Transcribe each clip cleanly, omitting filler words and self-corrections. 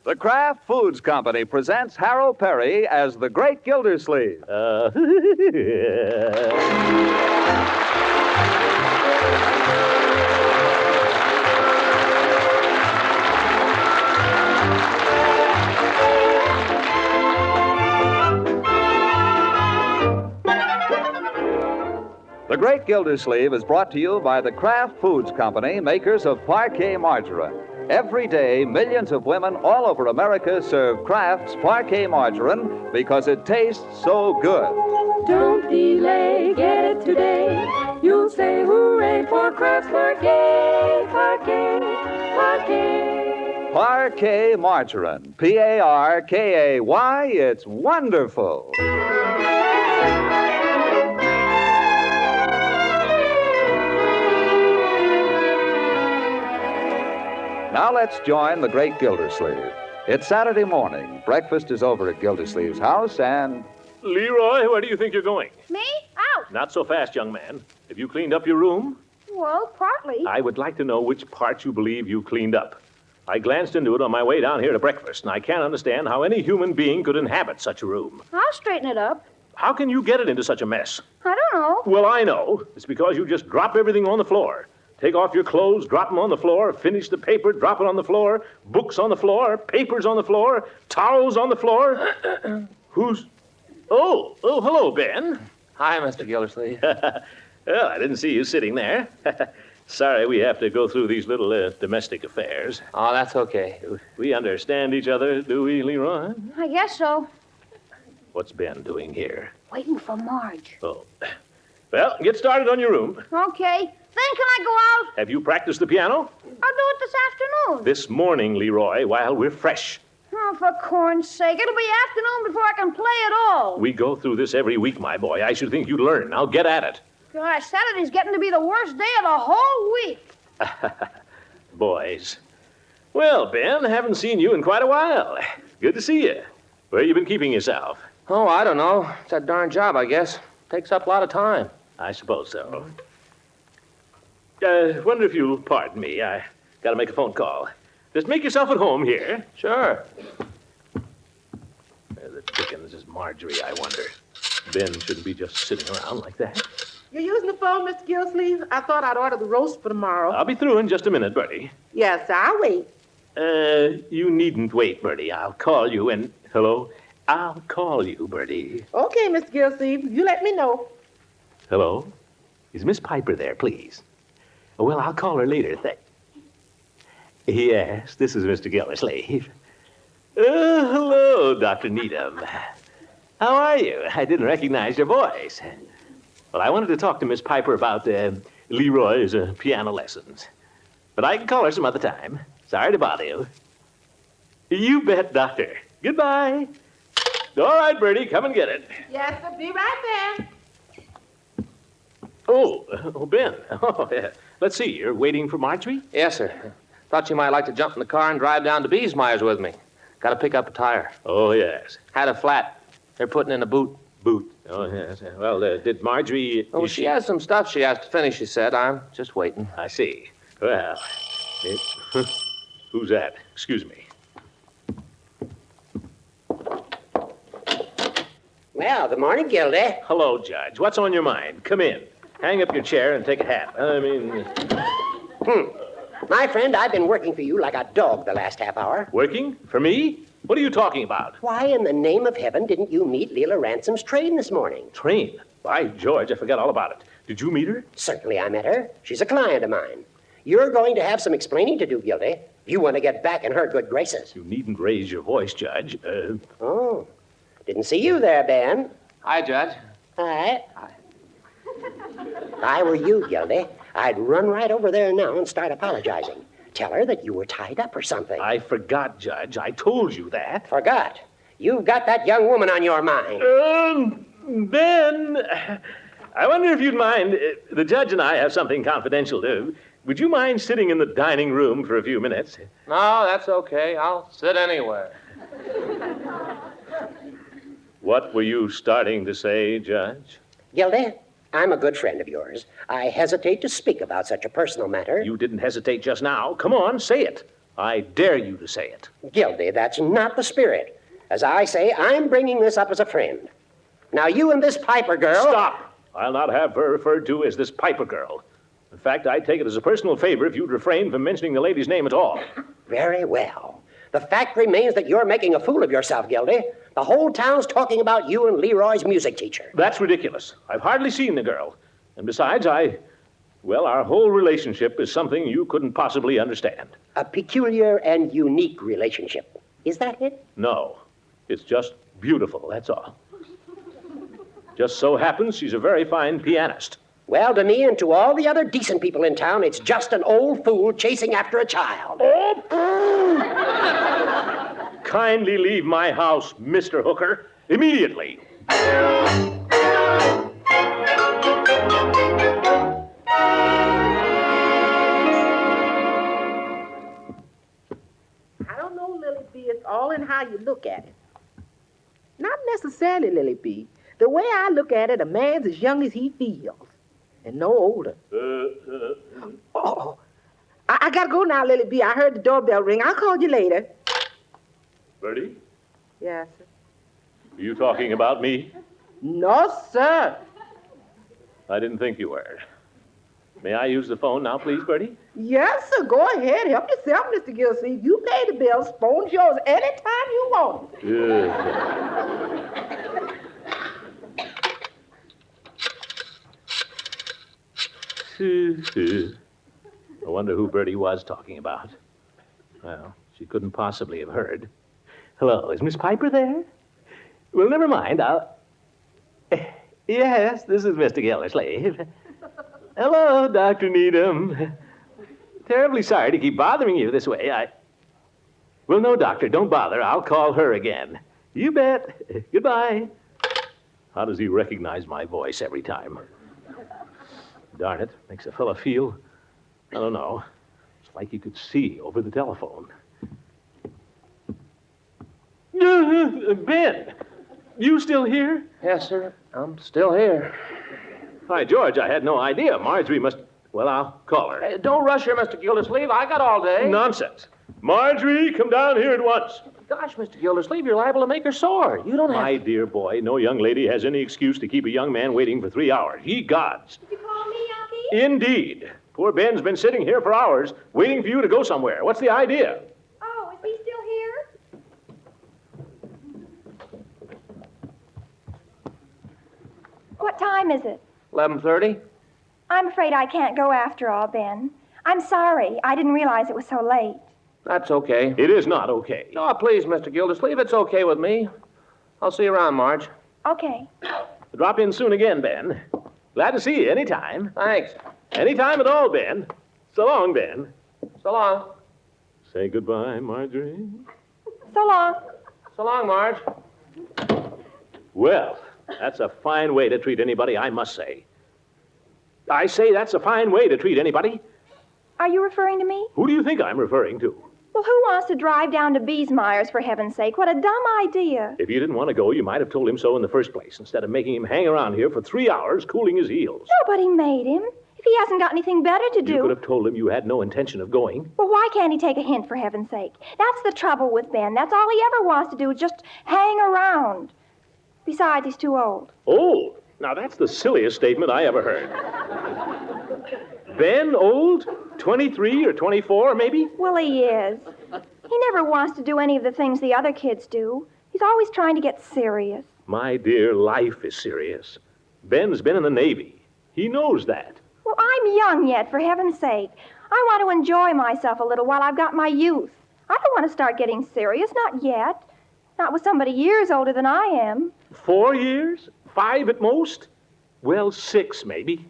The Kraft Foods Company presents Harold Perry as the Great Gildersleeve. The Great Gildersleeve is brought to you by the Kraft Foods Company, makers of Parquet Margarine. Every day, millions of women all over America serve Kraft's Parquet Margarine because it tastes so good. Don't delay, get it today. You'll say hooray for Kraft's Parquet, Parquet, Parquet. Parquet Margarine, Parkay, it's wonderful. Now let's join the Great Gildersleeve. It's Saturday morning. Breakfast is over at Gildersleeve's house, and... Leroy, where do you think you're going? Me? Out. Not so fast, young man. Have you cleaned up your room? Well, partly. I would like to know which part you believe you cleaned up. I glanced into it on my way down here to breakfast, and I can't understand how any human being could inhabit such a room. I'll straighten it up. How can you get it into such a mess? I don't know. Well, I know. It's because you just drop everything on the floor. Take off your clothes, drop them on the floor, finish the paper, drop it on the floor, books on the floor, papers on the floor, towels on the floor. Who's... Oh, hello, Ben. Hi, Mr. Gildersleeve. Well, I didn't see you sitting there. Sorry we have to go through these little domestic affairs. Oh, that's okay. We understand each other, do we, Leroy? I guess so. What's Ben doing here? Waiting for Marge. Oh. Well, get started on your room. Okay. Then can I go out? Have you practiced the piano? I'll do it this afternoon. This morning, Leroy, while we're fresh. Oh, for corn's sake. It'll be afternoon before I can play at all. We go through this every week, my boy. I should think you'd learn. Now get at it. Gosh, Saturday's getting to be the worst day of the whole week. Boys. Well, Ben, haven't seen you in quite a while. Good to see you. Where you been keeping yourself? Oh, I don't know. It's that darn job, I guess. Takes up a lot of time. I suppose so. Wonder if you'll pardon me. I gotta make a phone call. Just make yourself at home here. Sure. Where the dickens is Marjorie, I wonder? Ben shouldn't be just sitting around like that. You're using the phone, Mr. Gildersleeve? I thought I'd order the roast for tomorrow. I'll be through in just a minute, Bertie. Yes, I'll wait. You needn't wait, Bertie. I'll call you and... Hello? I'll call you, Bertie. Okay, Mr. Gildersleeve. You let me know. Hello? Is Miss Piper there, please? Well, I'll call her later. Yes, this is Mr. Gildersleeve. Hello, Dr. Needham. How are you? I didn't recognize your voice. Well, I wanted to talk to Miss Piper about Leroy's piano lessons. But I can call her some other time. Sorry to bother you. You bet, Doctor. Goodbye. All right, Bertie, come and get it. Yes, I'll be right there. Oh, Ben. Oh, yeah. Let's see, you're waiting for Marjorie? Yes, sir. Thought you might like to jump in the car and drive down to Beesmeyer's with me. Got to pick up a tire. Oh, yes. Had a flat. They're putting in a boot. Boot. Oh, yes. Well, did Marjorie... Oh, she has some stuff she has to finish, she said. I'm just waiting. I see. Well, who's that? Excuse me. Well, good morning, Gildy. Hello, Judge. What's on your mind? Come in. Hang up your chair and take a hat. My friend, I've been working for you like a dog the last half hour. Working? For me? What are you talking about? Why in the name of heaven didn't you meet Leela Ransom's train this morning? Train? By George, I forgot all about it. Did you meet her? Certainly I met her. She's a client of mine. You're going to have some explaining to do, Gildy, if you want to get back in her good graces. You needn't raise your voice, Judge. Oh. Didn't see you there, Ben. Hi, Judge. Hi. If I were you, Gildy, I'd run right over there now and start apologizing. Tell her that you were tied up or something. I forgot, Judge. I told you that. Forgot? You've got that young woman on your mind. Ben, I wonder if you'd mind. The judge and I have something confidential to do. Would you mind sitting in the dining room for a few minutes? No, that's okay. I'll sit anywhere. What were you starting to say, Judge? Gildy, I'm a good friend of yours. I hesitate to speak about such a personal matter. You didn't hesitate just now. Come on, say it. I dare you to say it. Gildy, that's not the spirit. As I say, I'm bringing this up as a friend. Now, you and this Piper girl... Stop! I'll not have her referred to as this Piper girl. In fact, I'd take it as a personal favor if you'd refrain from mentioning the lady's name at all. Very well. The fact remains that you're making a fool of yourself, Gildy. The whole town's talking about you and Leroy's music teacher. That's ridiculous. I've hardly seen the girl. And besides, well, our whole relationship is something you couldn't possibly understand. A peculiar and unique relationship. Is that it? No. It's just beautiful, that's all. Just so happens she's a very fine pianist. Well, to me and to all the other decent people in town, it's just an old fool chasing after a child. Kindly leave my house, Mr. Hooker, immediately. I don't know, Lily B. It's all in how you look at it. Not necessarily, Lily B. The way I look at it, a man's as young as he feels, and no older. I gotta go now, Lily B. I heard the doorbell ring. I'll call you later. Bertie, Yes, sir. are you talking about me? No, sir. I didn't think you were. May I use the phone now, please, Bertie? Yes, sir. Go ahead. Help yourself, Mr. Gilsey. You pay the bills. Phone's yours anytime you want. I wonder who Bertie was talking about. Well, she couldn't possibly have heard. Hello, is Miss Piper there? Well, never mind, Yes, this is Mr. Gildersleeve. Hello, Dr. Needham. Terribly sorry to keep bothering you this way. Well, no, Doctor, don't bother. I'll call her again. You bet. Goodbye. How does he recognize my voice every time? Darn it, makes a fella feel, I don't know, it's like you could see over the telephone. Ben, you still here? Yes, sir. I'm still here. Hi, George, I had no idea. Marjorie must... Well, I'll call her. Hey, don't rush here, Mr. Gildersleeve. I got all day. Nonsense. Marjorie, come down here at once. Gosh, Mr. Gildersleeve, you're liable to make her sore. You don't have My dear boy, no young lady has any excuse to keep a young man waiting for 3 hours. Ye gods. Did you call me, Unky? Indeed. Poor Ben's been sitting here for hours waiting for you to go somewhere. What's the idea? Oh, is he still here? What time is it? 11:30. I'm afraid I can't go after all, Ben. I'm sorry. I didn't realize it was so late. That's okay. It is not okay. No, please, Mr. Gildersleeve, it's okay with me. I'll see you around, Marge. Okay. Drop in soon again, Ben. Glad to see you anytime. Thanks. Anytime at all, Ben. So long, Ben. So long. Say goodbye, Marjorie. So long. So long, Marge. Well, that's a fine way to treat anybody, I must say. I say that's a fine way to treat anybody. Are you referring to me? Who do you think I'm referring to? Well, who wants to drive down to Beesmeyer's, for heaven's sake? What a dumb idea. If you didn't want to go, you might have told him so in the first place, instead of making him hang around here for 3 hours cooling his heels. Nobody made him. If he hasn't got anything better to do... You could have told him you had no intention of going. Well, why can't he take a hint, for heaven's sake? That's the trouble with Ben. That's all he ever wants to do is just hang around. Besides, he's too old. Old? Now, that's the silliest statement I ever heard. Ben, old? 23 or 24, maybe? Well, he is. He never wants to do any of the things the other kids do. He's always trying to get serious. My dear, life is serious. Ben's been in the Navy. He knows that. Well, I'm young yet, for heaven's sake. I want to enjoy myself a little while I've got my youth. I don't want to start getting serious, not yet. Not with somebody years older than I am. 4 years? 5 at most? Well, 6, maybe.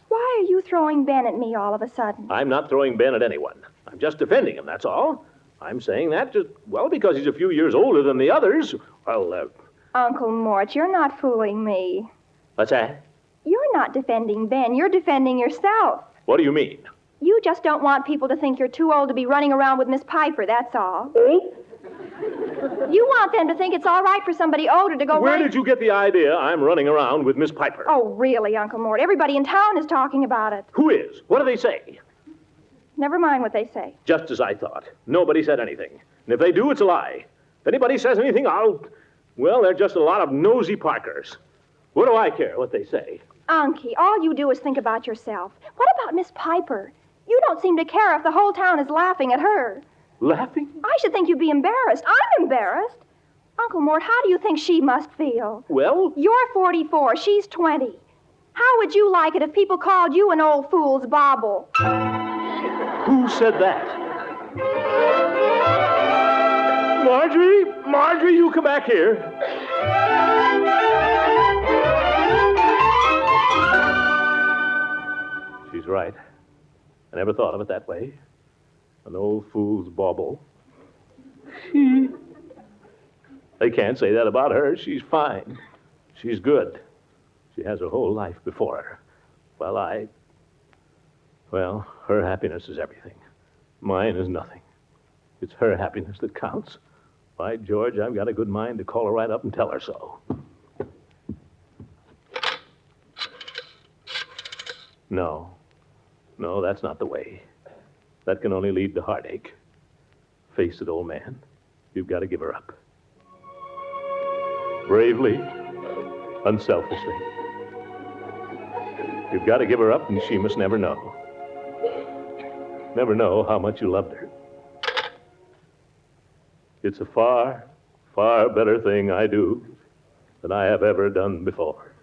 Why are you throwing Ben at me all of a sudden? I'm not throwing Ben at anyone. I'm just defending him, that's all. I'm saying that just, well, because he's a few years older than the others. Well, Uncle Mort, you're not fooling me. What's that? You're not defending Ben. You're defending yourself. What do you mean? You just don't want people to think you're too old to be running around with Miss Piper, that's all. You want them to think it's all right for somebody older to go Where running... did you get the idea I'm running around with Miss Piper? Oh, really, Uncle Mort? Everybody in town is talking about it. Who is? What do they say? Never mind what they say. Just as I thought. Nobody said anything. And if they do, it's a lie. If anybody says anything, well, they're just a lot of nosy Parkers. What do I care what they say? Unky, all you do is think about yourself. What about Miss Piper? You don't seem to care if the whole town is laughing at her. Laughing? I should think you'd be embarrassed. I'm embarrassed. Uncle Mort, how do you think she must feel? Well? You're 44. She's 20. How would you like it if people called you an old fool's bauble? Who said that? Marjorie, you come back here. She's right. I never thought of it that way. An old fool's bauble. They can't say that about her. She's fine. She's good. She has her whole life before her. Well, her happiness is everything. Mine is nothing. It's her happiness that counts. By George, I've got a good mind to call her right up and tell her so. No, that's not the way. That can only lead to heartache. Face it, old man. You've got to give her up. Bravely, unselfishly. You've got to give her up, and she must never know. Never know how much you loved her. It's a far, far better thing I do than I have ever done before.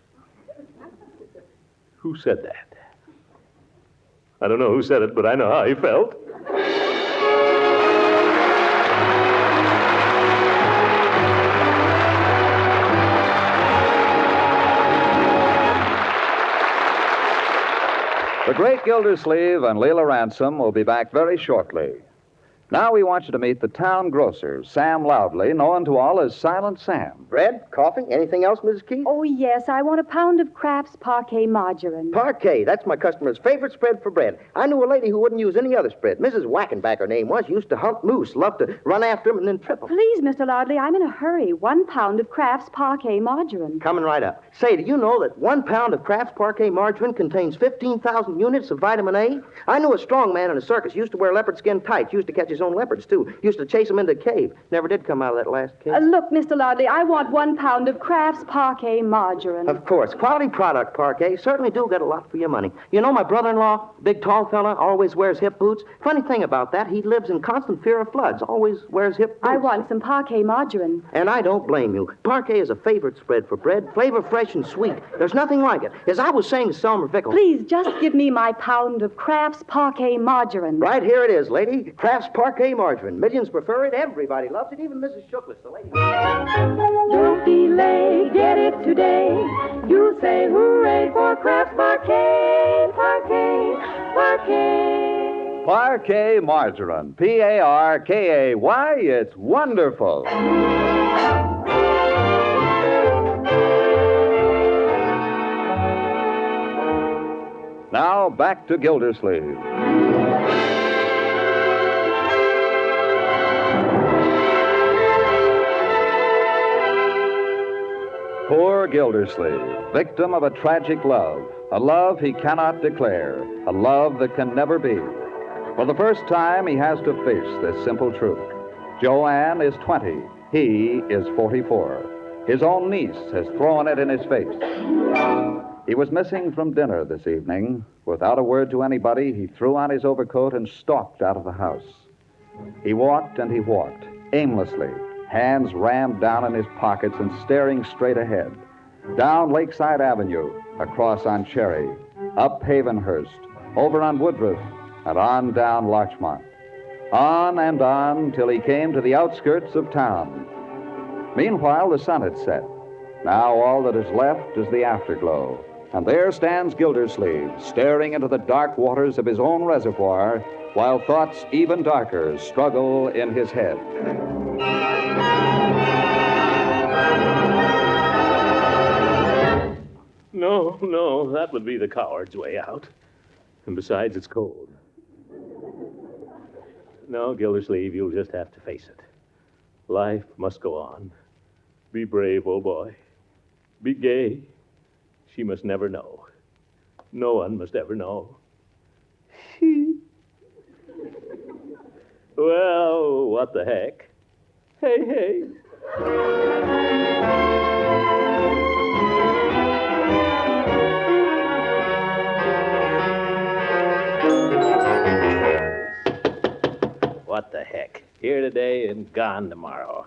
Who said that? I don't know who said it, but I know how he felt. The great Gildersleeve and Leela Ransom will be back very shortly. Now we want you to meet the town grocer, Sam Loudley, known to all as Silent Sam. Bread? Coffee? Anything else, Mrs. Keith? Oh, yes, I want a pound of Kraft's Parquet margarine. Parquet. That's my customer's favorite spread for bread. I knew a lady who wouldn't use any other spread. Mrs. Wackenback, her name was. Used to hunt moose. Loved to run after them and then trip them. Please, Mr. Loudley, I'm in a hurry. 1 pound of Kraft's Parquet margarine. Coming right up. Say, do you know that 1 pound of Kraft's Parquet margarine contains 15,000 units of vitamin A? I knew a strong man in a circus. Used to wear leopard skin tights. Used to catch his own leopards, too. Used to chase them into a cave. Never did come out of that last cave. Look, Mr. Loudley, I want 1 pound of Kraft's Parquet margarine. Of course. Quality product, Parquet. Certainly do get a lot for your money. You know, my brother-in-law, big tall fella, always wears hip boots. Funny thing about that, he lives in constant fear of floods. Always wears hip boots. I want some Parquet margarine. And I don't blame you. Parquet is a favorite spread for bread. Flavor fresh and sweet. There's nothing like it. As I was saying to Selmer Vickle. Please, just give me my pound of Kraft's Parquet margarine. Right here it is, lady. Kraft's Parquet margarine. Millions prefer it. Everybody loves it. Even Mrs. Shookless, the lady. Don't delay, get it today. You say hooray for Kraft's Parquet, Parquet, Parquet. Parquet margarine. Parkay. It's wonderful. Now back to Gildersleeve. Poor Gildersleeve, victim of a tragic love, a love he cannot declare, a love that can never be. For the first time, he has to face this simple truth. Joanne is 20. He is 44. His own niece has thrown it in his face. He was missing from dinner this evening. Without a word to anybody, he threw on his overcoat and stalked out of the house. He walked and he walked, aimlessly, hands rammed down in his pockets and staring straight ahead. Down Lakeside Avenue, across on Cherry, up Havenhurst, over on Woodruff, and on down Larchmont. On and on till he came to the outskirts of town. Meanwhile, the sun had set. Now all that is left is the afterglow. And there stands Gildersleeve, staring into the dark waters of his own reservoir, while thoughts even darker struggle in his head. No, that would be the coward's way out. And besides, it's cold. No, Gildersleeve, you'll just have to face it. Life must go on. Be brave, old boy. Be gay. She must never know. No one must ever know. Well, what the heck? Hey, hey. What the heck? Here today and gone tomorrow.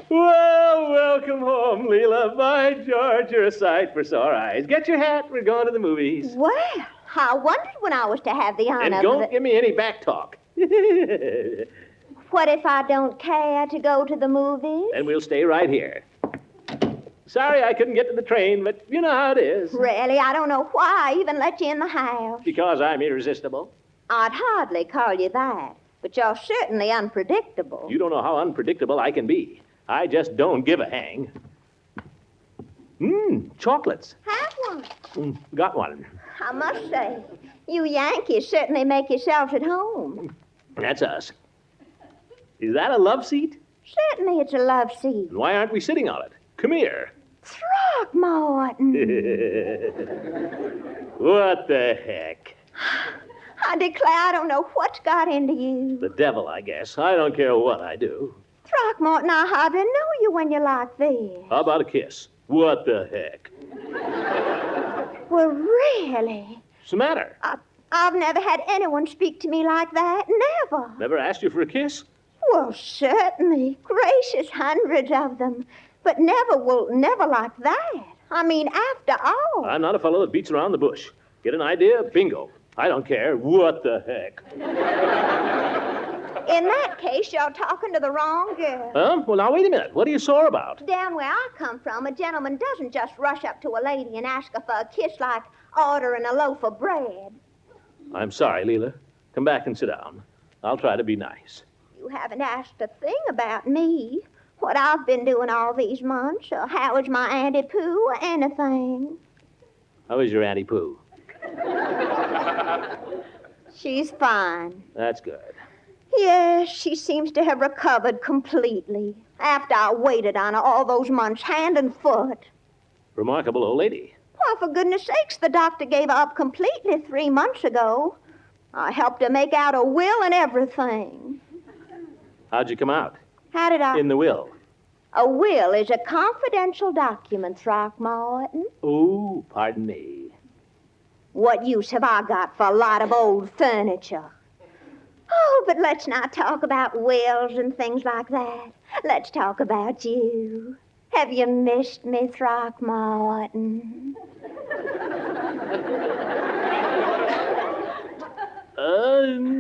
Well, welcome home, Leela. By George, you're a sight for sore eyes. Get your hat. We're going to the movies. Well, I wondered when I was to have the honor And of don't give me any back talk. What if I don't care to go to the movies? Then we'll stay right here. Sorry I couldn't get to the train, but you know how it is. Really, I don't know why I even let you in the house. Because I'm irresistible. I'd hardly call you that, but you're certainly unpredictable. You don't know how unpredictable I can be. I just don't give a hang. Chocolates. Have one. Got one. I must say, you Yankees certainly make yourselves at home. That's us. Is that a love seat? Certainly it's a love seat. And why aren't we sitting on it? Come here. Throckmorton. What the heck? I declare I don't know what's got into you. The devil, I guess. I don't care what I do. Throckmorton, I hardly know you when you're like this. How about a kiss? What the heck? Well, really? What's the matter? I've never had anyone speak to me like that. Never. Never asked you for a kiss? Well, certainly. Gracious, hundreds of them. But never like that. I mean, after all. I'm not a fellow that beats around the bush. Get an idea? Bingo. I don't care. What the heck? In that case, you're talking to the wrong girl. Huh? Well, now, wait a minute. What are you sore about? Down where I come from, a gentleman doesn't just rush up to a lady and ask her for a kiss like ordering a loaf of bread. I'm sorry, Leela. Come back and sit down. I'll try to be nice. You haven't asked a thing about me, what I've been doing all these months, or how is my Auntie Pooh, or anything. How is your Auntie Pooh? She's fine. That's good. Yes, she seems to have recovered completely after I waited on her all those months, hand and foot. Remarkable old lady. Why, for goodness sakes, the doctor gave her up completely 3 months ago. I helped her make out a will and everything. How'd you come out? How did I? In the will. A will is a confidential document, Throckmorton. Oh, pardon me. What use have I got for a lot of old furniture? Oh, but let's not talk about wills and things like that. Let's talk about you. Have you missed me, Throckmorton?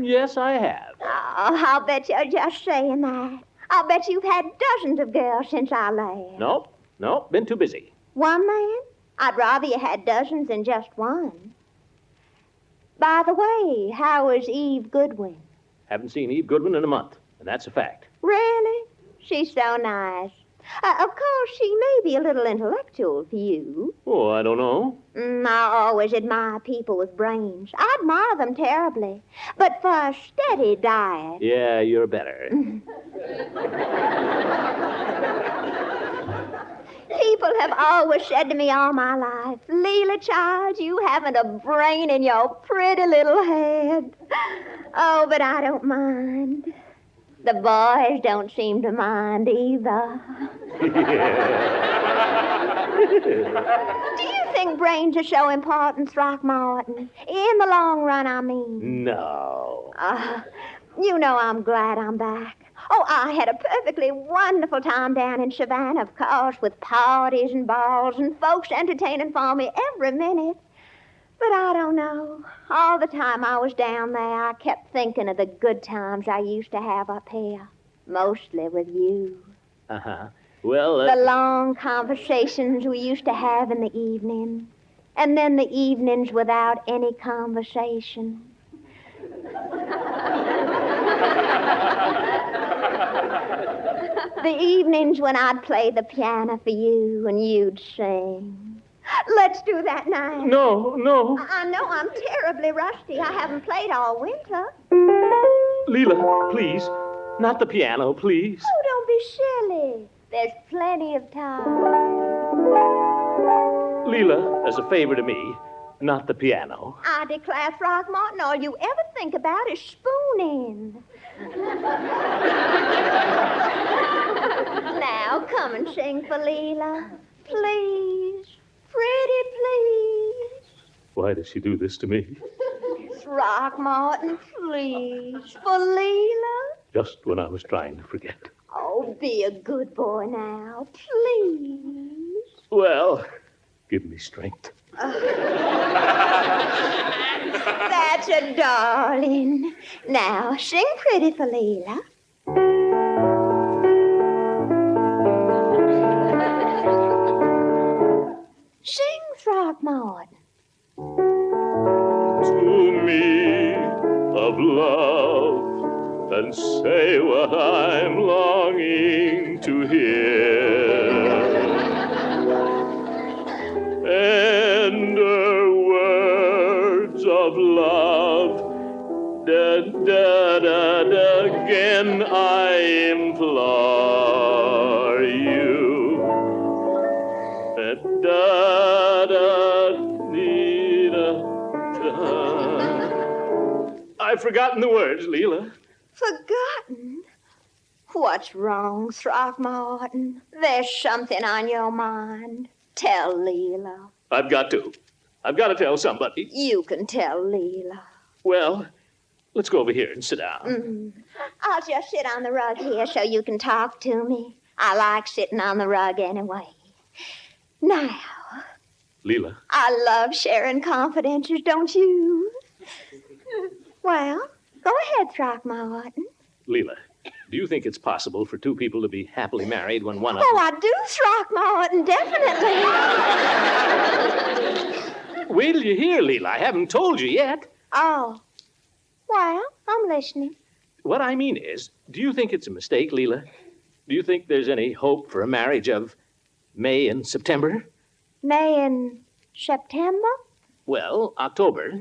Yes, I have. Oh, I'll bet you're just saying that. I'll bet you've had dozens of girls since I left. Nope, been too busy. One man? I'd rather you had dozens than just one. By the way, how is Eve Goodwin? Haven't seen Eve Goodwin in a month, and that's a fact. Really? She's so nice. Of course, she may be a little intellectual to you. Oh, I don't know. I always admire people with brains. I admire them terribly. But for a steady diet... Yeah, you're better. People have always said to me all my life, Leela, child, you haven't a brain in your pretty little head. Oh, but I don't mind. The boys don't seem to mind either. Do you think brains are so important, Throckmorton? In the long run, I mean. No. You know I'm glad I'm back. Oh, I had a perfectly wonderful time down in Savannah, of course, with parties and balls and folks entertaining for me every minute. But I don't know. All the time I was down there, I kept thinking of the good times I used to have up here, mostly with you. Uh-huh. Well, The long conversations we used to have in the evening, and then the evenings without any conversation. The evenings when I'd play the piano for you and you'd sing. Let's do that now. No. I know I'm terribly rusty. I haven't played all winter. Leela, please. Not the piano, please. Oh, don't be silly. There's plenty of time. Leela, as a favor to me, not the piano. I declare, Throckmorton, all you ever think about is spooning. Now, come and sing for Leela. Please. Pretty please. Why does she do this to me? Throckmorton, please. For Leela. Just when I was trying to forget. Oh, be a good boy now. Please. Well, give me strength. That's a darling. Now, sing pretty for Leela. Sing, Throckmorton. To me of love, and say what I'm longing to hear. Tender words of love, again I implore you. I've forgotten the words, Leela. Forgotten? What's wrong, Throckmorton? There's something on your mind. Tell Leela. I've got to tell somebody. You can tell Leela. Well, let's go over here and sit down. Mm-hmm. I'll just sit on the rug here so you can talk to me. I like sitting on the rug anyway. Now. Leela. I love sharing confidences, don't you? Well, go ahead, Throckmorton. Leela, do you think it's possible for two people to be happily married when one of Oh, them... I do, Throckmorton, definitely. Wait till you hear, Leela. I haven't told you yet. Oh. Well, I'm listening. What I mean is, do you think it's a mistake, Leela? Do you think there's any hope for a marriage of May and September? May and September? Well, October.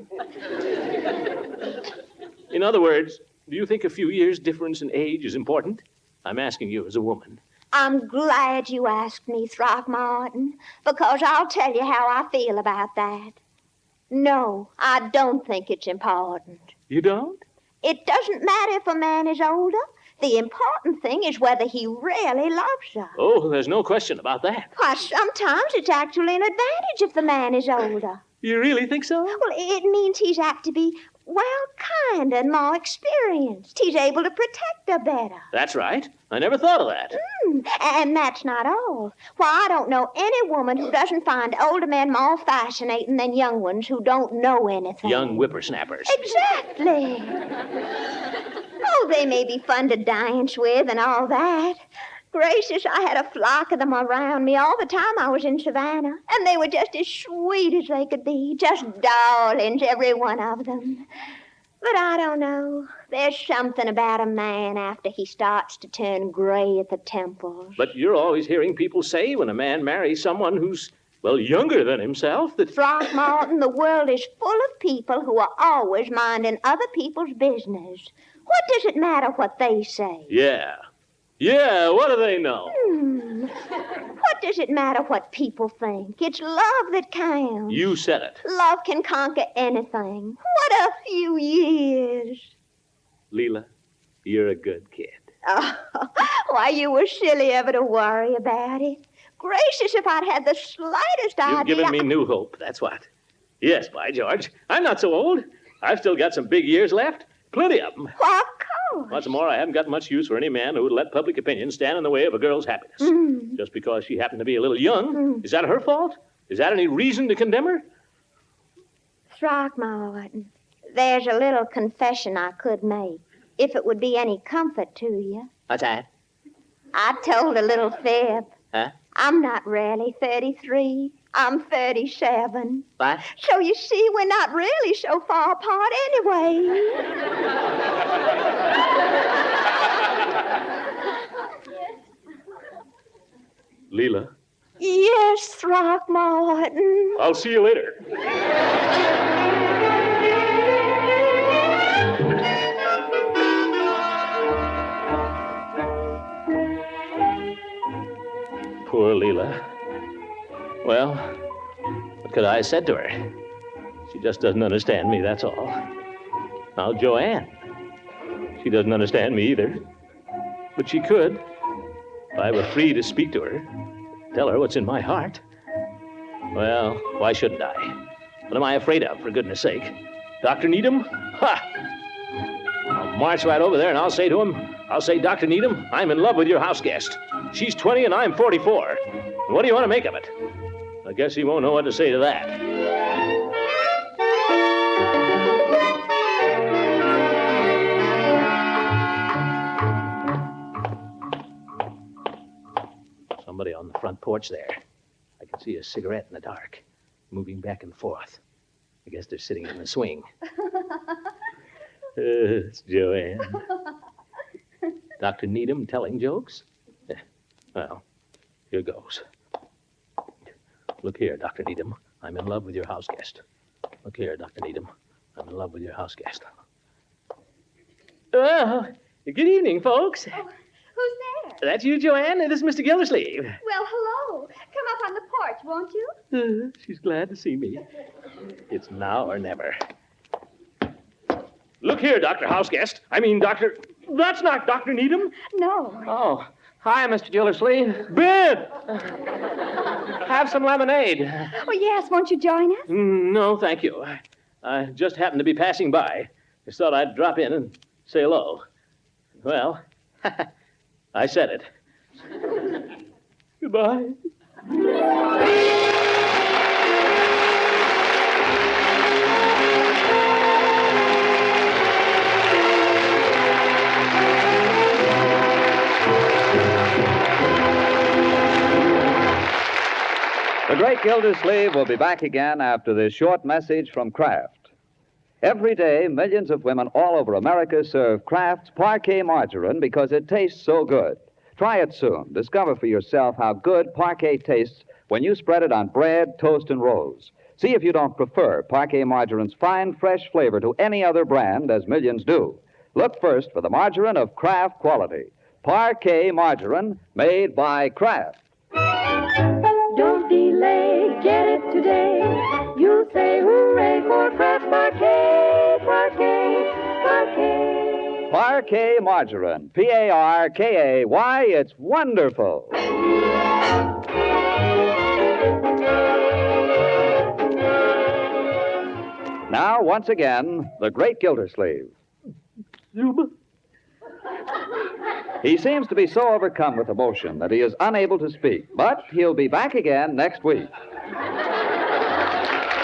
In other words, do you think a few years' difference in age is important? I'm asking you as a woman. I'm glad you asked me, Throckmorton, because I'll tell you how I feel about that. No, I don't think it's important. You don't? It doesn't matter if a man is older. The important thing is whether he really loves her. Oh, there's no question about that. Why, sometimes it's actually an advantage if the man is older. You really think so? Well, it means he's apt to be, well, kinder and more experienced. He's able to protect her better. That's right. I never thought of that. And that's not all. Why, I don't know any woman who doesn't find older men more fascinating than young ones who don't know anything. Young whippersnappers. Exactly. Oh, they may be fun to dance with and all that. Gracious, I had a flock of them around me all the time I was in Savannah. And they were just as sweet as they could be. Just darlings, every one of them. But I don't know. There's something about a man after he starts to turn gray at the temples. But you're always hearing people say when a man marries someone who's, well, younger than himself, that... Throckmorton, the world is full of people who are always minding other people's business. What does it matter what they say? Yeah, what do they know? What does it matter what people think? It's love that counts. You said it. Love can conquer anything. What a few years. Leela, you're a good kid. Oh, why, you were silly ever to worry about it. Gracious, if I'd had the slightest idea... You've given me new hope, that's what. Yes, by George, I'm not so old. I've still got some big years left. Plenty of them. Why, of course. What's more, I haven't got much use for any man who would let public opinion stand in the way of a girl's happiness. Just because she happened to be a little young. Is that her fault? Is that any reason to condemn her? Throckmorton, there's a little confession I could make, if it would be any comfort to you. What's that? I told a little fib. Huh? I'm not really 33. I'm 37. What? So you see, we're not really so far apart anyway. Leela? Yes, Throckmorton. I'll see you later. Poor Leela. Well, what could I have said to her? She just doesn't understand me, that's all. Now, Joanne. She doesn't understand me either. But she could, if I were free to speak to her, tell her what's in my heart. Well, why shouldn't I? What am I afraid of, for goodness sake? Dr. Needham? Ha! I'll march right over there and I'll say to him, Dr. Needham, I'm in love with your house guest. She's 20 and I'm 44. What do you want to make of it? I guess he won't know what to say to that. Somebody on the front porch there. I can see a cigarette in the dark, moving back and forth. I guess they're sitting in the swing. It's Joanne. Dr. Needham telling jokes? Well, here goes. Look here, Dr. Needham. I'm in love with your house guest. Look here, Dr. Needham. I'm in love with your house guest. Well, good evening, folks. Oh, who's there? That's you, Joanne, and this is Mr. Gildersleeve. Well, hello. Come up on the porch, won't you? She's glad to see me. It's now or never. Look here, Dr. Houseguest. I mean, Dr. That's not Dr. Needham. No. Oh, hi, Mr. Gildersleeve. Ben! Have some lemonade. Oh, yes. Won't you join us? No, thank you. I just happened to be passing by. Just thought I'd drop in and say hello. Well, I said it. Goodbye. The Great Gildersleeve will be back again after this short message from Kraft. Every day, millions of women all over America serve Kraft's Parquet margarine because it tastes so good. Try it soon. Discover for yourself how good Parquet tastes when you spread it on bread, toast, and rolls. See if you don't prefer Parquet margarine's fine, fresh flavor to any other brand, as millions do. Look first for the margarine of Kraft quality. Parquet margarine made by Kraft. Don't delay, get it today. You say hooray for Kraft Parquet, Parquet, Parquet. Parquet margarine, Parkay. It's wonderful. Now, once again, the Great Gildersleeve. He seems to be so overcome with emotion that he is unable to speak, but he'll be back again next week.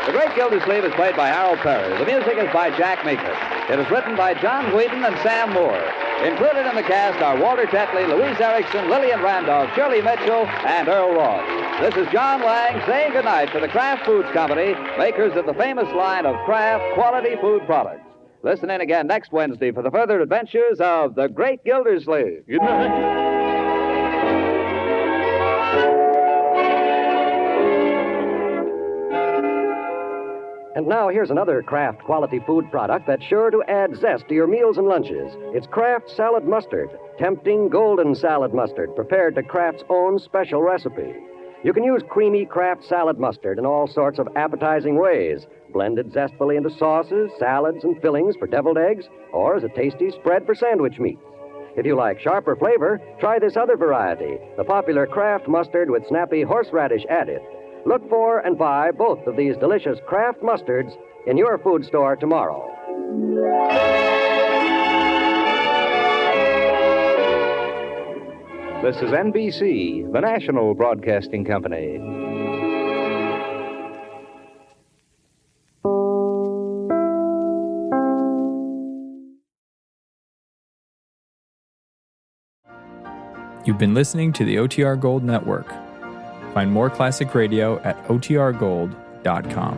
The Great Gildersleeve is played by Harold Perry. The music is by Jack Meeker. It is written by John Whedon and Sam Moore. Included in the cast are Walter Tetley, Louise Erickson, Lillian Randolph, Shirley Mitchell, and Earl Ross. This is John Lang saying goodnight for the Kraft Foods Company, makers of the famous line of Kraft quality food products. Listen in again next Wednesday for the further adventures of the Great Gildersleeve. Good night. And now here's another Kraft quality food product that's sure to add zest to your meals and lunches. It's Kraft Salad Mustard, tempting golden salad mustard prepared to Kraft's own special recipe. You can use creamy Kraft salad mustard in all sorts of appetizing ways, blended zestfully into sauces, salads, and fillings for deviled eggs, or as a tasty spread for sandwich meats. If you like sharper flavor, try this other variety, the popular Kraft mustard with snappy horseradish added. Look for and buy both of these delicious Kraft mustards in your food store tomorrow. This is NBC, the national broadcasting company. You've been listening to the OTR Gold Network. Find more classic radio at otrgold.com.